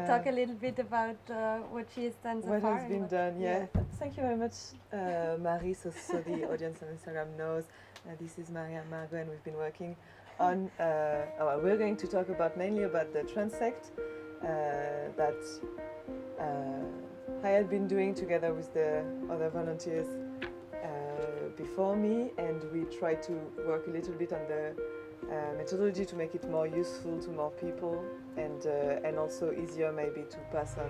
talk a little bit about what she has done so what far? What has been done, yeah. Thank you very much, Marie. So the audience on Instagram knows this is Maria Margot, and we've been working on, we're going to talk about mainly about the transect that I had been doing together with the other volunteers before me, and we tried to work a little bit on the methodology to make it more useful to more people and also easier maybe to pass on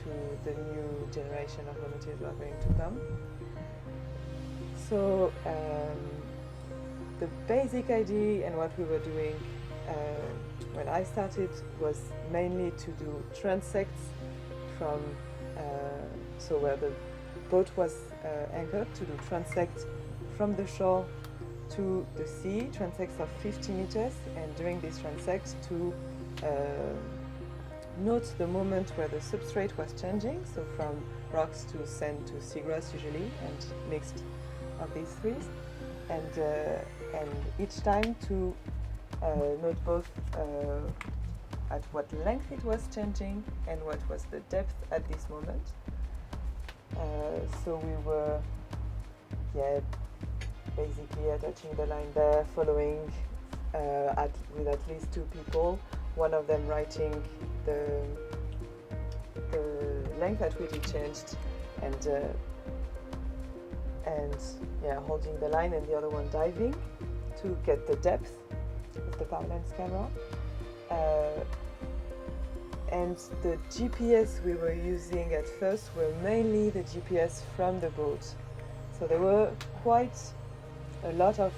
to the new generation of volunteers who are going to come. So the basic idea and what we were doing when I started was mainly to do transects from so where the boat was anchored, to do transects from the shore to the sea, transects of 50 meters, and during these transects to note the moment where the substrate was changing, so from rocks to sand to seagrass usually, and mixed of these three, and each time to note both at what length it was changing and what was the depth at this moment. So we were, basically attaching the line there, following with at least two people, one of them writing the length at which it changed, and holding the line, and the other one diving to get the depth with the power lens camera. And the GPS we were using at first were mainly the GPS from the boat. So there were quite a lot of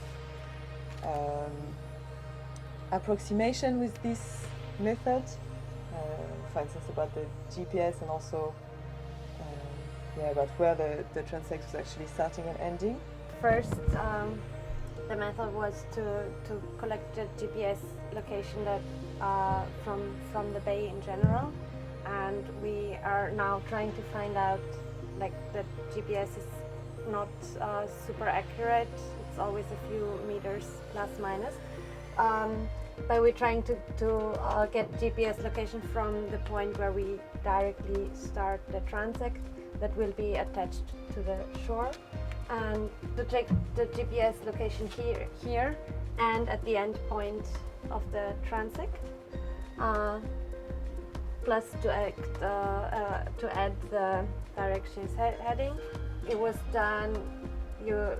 approximation with this method, for instance about the GPS, and also about where the transect was actually starting and ending. First, the method was to collect the GPS location that from the bay in general, and we are now trying to find out, like, the GPS is not super accurate. It's always a few meters plus minus, but we're trying to get GPS location from the point where we directly start the transect that will be attached to the shore, and to take the GPS location here and at the end point of the transect, plus to add the directions heading. It was done, you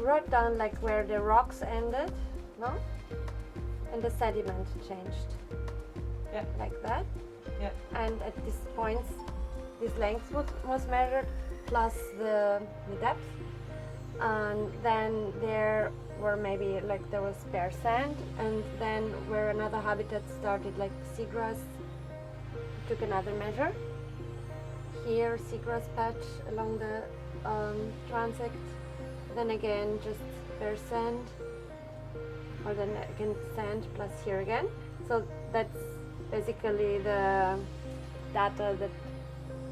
wrote down like where the rocks ended, no? And the sediment changed. Yeah. Like that. Yeah. And at this point, this length was measured plus the depth. And then there were maybe, like, there was bare sand, and then where another habitat started, like seagrass, took another measure. Here, seagrass patch along the transect, then again just bare sand, or then again sand plus here again. So that's basically the data that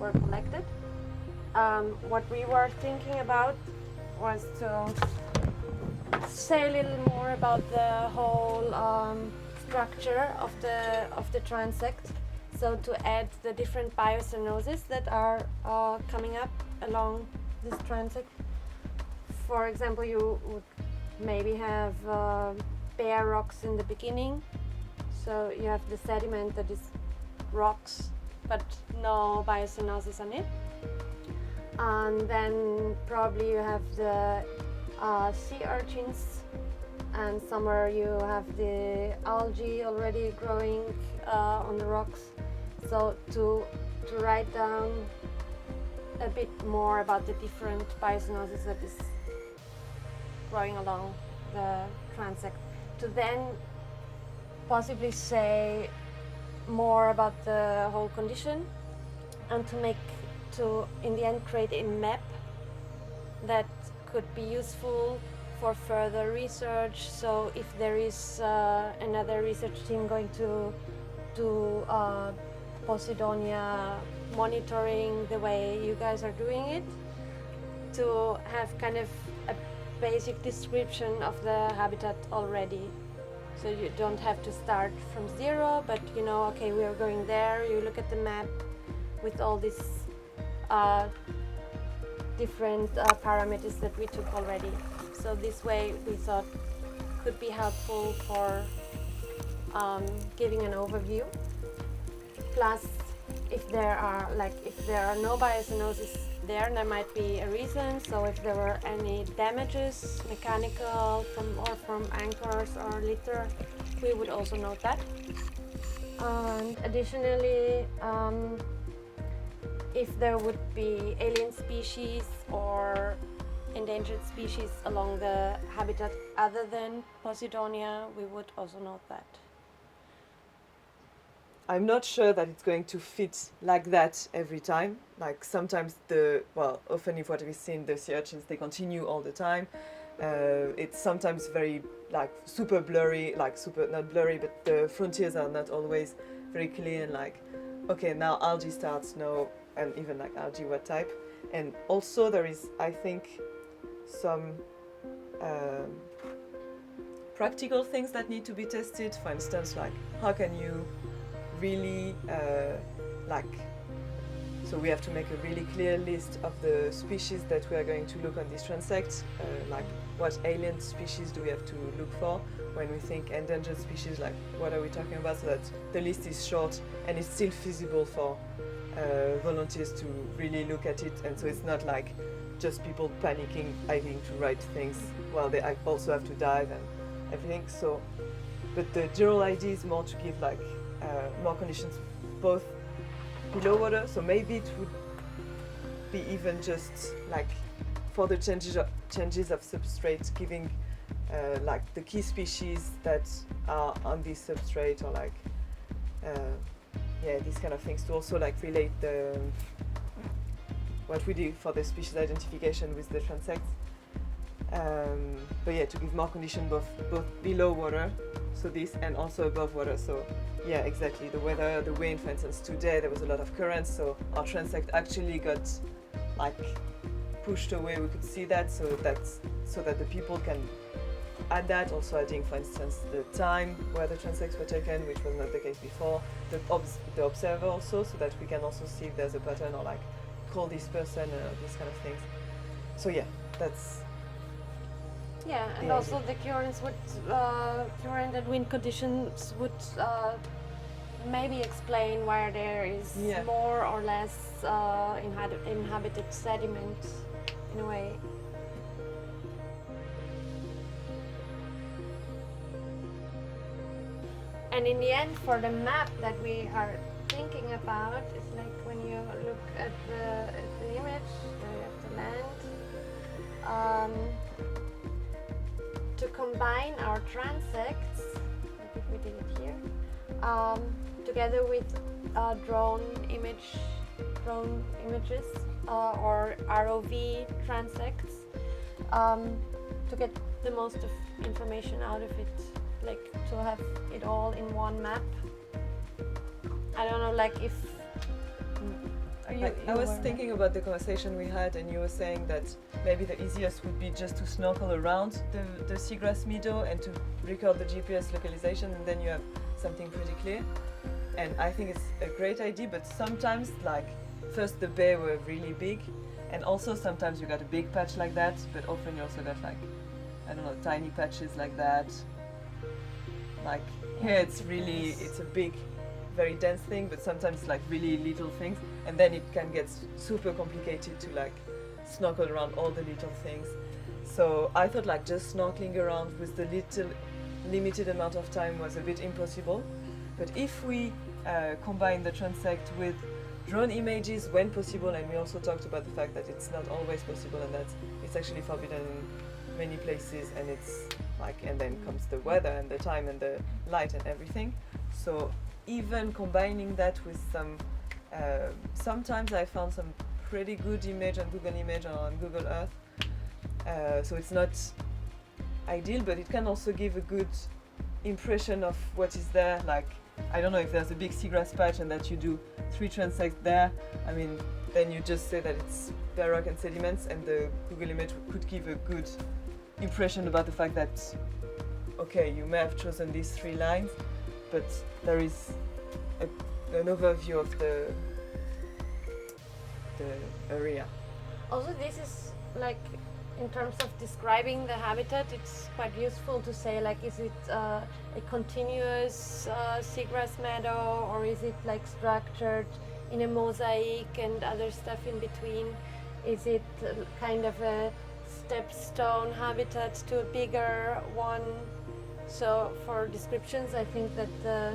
were collected. What we were thinking about was to say a little more about the whole structure of the transect. So to add the different biosynthesis that are coming up along this transect. For example, you would maybe have bare rocks in the beginning. So you have the sediment that is rocks, but no biosynthesis on it. And then probably you have the sea urchins, and somewhere you have the algae already growing on the rocks. So to write down a bit more about the different biosynthesis that is growing along the transect, to then possibly say more about the whole condition, and to in the end create a map that could be useful for further research. So if there is another research team going to do Posidonia monitoring the way you guys are doing it, to have kind of a basic description of the habitat already. So you don't have to start from zero, but you know, okay, we are going there. You look at the map with all these different parameters that we took already. So this way we thought could be helpful for giving an overview. Plus, if there are no biosynthesis there might be a reason. So if there were any damages, mechanical from anchors or litter, we would also note that. And additionally, if there would be alien species or endangered species along the habitat other than Posidonia, we would also note that. I'm not sure that it's going to fit like that every time. Like sometimes often if what we've seen, the sea urchins, they continue all the time. It's sometimes very like super blurry, like super, not blurry, but the frontiers are not always very clear and like, okay, now algae starts, no, and even like algae, what type. And also there is, I think, some practical things that need to be tested. For instance, like how can you really so we have to make a really clear list of the species that we are going to look on these transects, like what alien species do we have to look for. When we think endangered species, like what are we talking about, so that the list is short and it's still feasible for volunteers to really look at it, and so it's not like just people panicking, having to write things while they also have to dive and everything. So, but the general idea is more to give like more conditions both below water, so maybe it would be even just like for the changes of substrate, giving like the key species that are on this substrate, or like these kind of things, to also like relate the what we do for the species identification with the transects. But yeah, to give more condition both below water, so this, and also above water. So yeah, exactly, the weather, the wind. For instance, today there was a lot of currents, so our transect actually got like pushed away. We could see that, so that the people can add that. Also adding, for instance, the time where the transects were taken, which was not the case before. The observer also, so that we can also see if there's a pattern, or like call this person, these kind of things. So yeah, that's. Yeah, and also the currents would, current and wind conditions would maybe explain why there is more or less inhabited sediment in a way. And in the end, for the map that we are thinking about, it's like when you look at the image, you have the land. To combine our transects, I think we did it here, together with drone images or ROV transects, to get the most of information out of it, like to have it all in one map. I don't know, like if. I was thinking about the conversation we had, and you were saying that maybe the easiest would be just to snorkel around the seagrass meadow and to record the GPS localization, and then you have something pretty clear. And I think it's a great idea, but sometimes, like, first the bay were really big, and also sometimes you got a big patch like that, but often you also got like, I don't know, tiny patches like that. Like here it's a big, very dense thing, but sometimes like really little things, and then it can get super complicated to like snorkel around all the little things. So I thought like just snorkeling around with the little limited amount of time was a bit impossible. But if we combine the transect with drone images when possible, and we also talked about the fact that it's not always possible and that it's actually forbidden in many places, and it's like, and then comes the weather and the time and the light and everything. So even combining that with some, sometimes I found some pretty good image on Google Image or on Google Earth. So it's not ideal, but it can also give a good impression of what is there. Like, I don't know, if there's a big seagrass patch and that you do 3 transects there, I mean, then you just say that it's bare rock and sediments, and the Google image could give a good impression about the fact that, okay, you may have chosen these 3 lines, but there is an overview of the area. Also, this is like, in terms of describing the habitat, it's quite useful to say, like, is it a continuous seagrass meadow, or is it like structured in a mosaic and other stuff in between? Is it kind of a stepstone habitat to a bigger one? So for descriptions, I think that the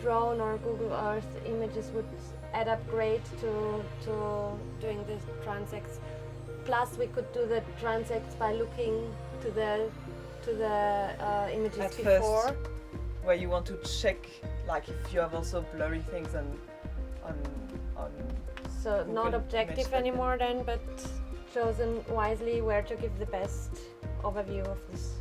drone or Google Earth images would add up great to doing the transects. Plus, we could do the transects by looking to the images At before. first, where you want to check, like, if you have also blurry things on So Google not objective Image anymore then, but chosen wisely where to give the best overview of this